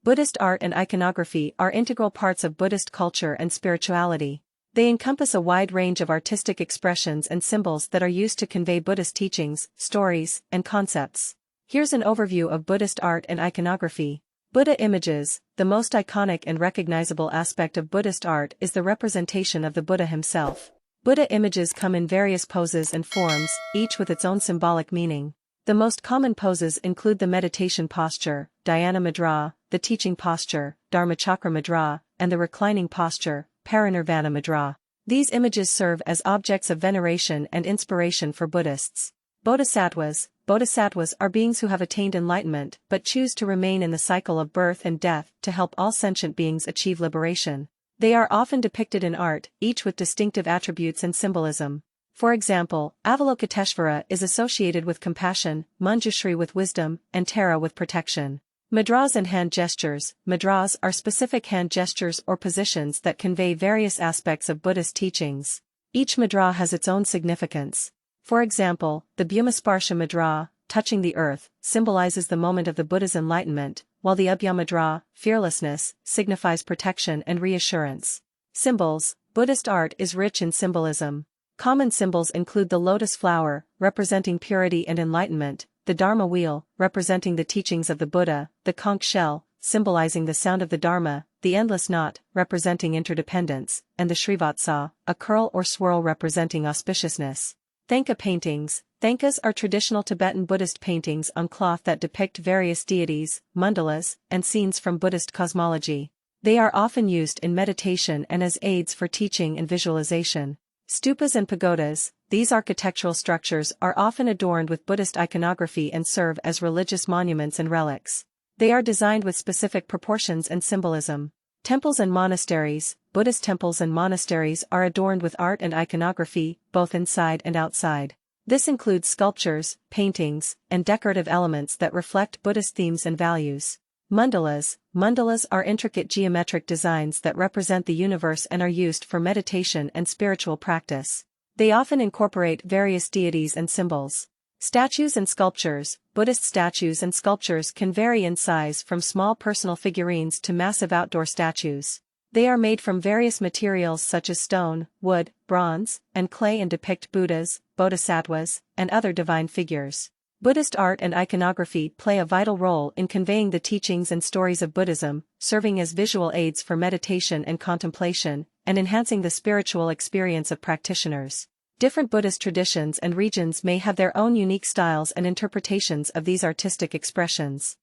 Buddhist art and iconography are integral parts of Buddhist culture and spirituality. They encompass a wide range of artistic expressions and symbols that are used to convey Buddhist teachings, stories, and concepts. Here's an overview of Buddhist art and iconography. Buddha images. The most iconic and recognizable aspect of Buddhist art is the representation of the Buddha himself. Buddha images come in various poses and forms, each with its own symbolic meaning. The most common poses include the meditation posture, Dhyana Mudra, the teaching posture, Dharmachakra Mudra, and the reclining posture, Parinirvana Mudra. These images serve as objects of veneration and inspiration for Buddhists. Bodhisattvas. Bodhisattvas are beings who have attained enlightenment but choose to remain in the cycle of birth and death to help all sentient beings achieve liberation. They are often depicted in art, each with distinctive attributes and symbolism. For example, Avalokiteshvara is associated with compassion, Manjushri with wisdom, and Tara with protection. Mudras and hand gestures. Mudras are specific hand gestures or positions that convey various aspects of Buddhist teachings. Each mudra has its own significance. For example, the Bhumasparsha Mudra, touching the earth, symbolizes the moment of the Buddha's enlightenment, while the Abhya Mudra, fearlessness, signifies protection and reassurance. Symbols. Buddhist art is rich in symbolism. Common symbols include the lotus flower, representing purity and enlightenment, the Dharma wheel, representing the teachings of the Buddha, the conch shell, symbolizing the sound of the Dharma, the endless knot, representing interdependence, and the Srivatsa, a curl or swirl representing auspiciousness. Thanka paintings. Thankas are traditional Tibetan Buddhist paintings on cloth that depict various deities, mandalas, and scenes from Buddhist cosmology. They are often used in meditation and as aids for teaching and visualization. Stupas and pagodas. These architectural structures are often adorned with Buddhist iconography and serve as religious monuments and relics. They are designed with specific proportions and symbolism. Temples and monasteries. Buddhist temples and monasteries are adorned with art and iconography, both inside and outside. This includes sculptures, paintings, and decorative elements that reflect Buddhist themes and values. Mandalas. Mandalas are intricate geometric designs that represent the universe and are used for meditation and spiritual practice. They often incorporate various deities and symbols. Statues and sculptures. Buddhist statues and sculptures can vary in size from small personal figurines to massive outdoor statues. They are made from various materials such as stone, wood, bronze, and clay and depict Buddhas, Bodhisattvas, and other divine figures. Buddhist art and iconography play a vital role in conveying the teachings and stories of Buddhism, serving as visual aids for meditation and contemplation, and enhancing the spiritual experience of practitioners. Different Buddhist traditions and regions may have their own unique styles and interpretations of these artistic expressions.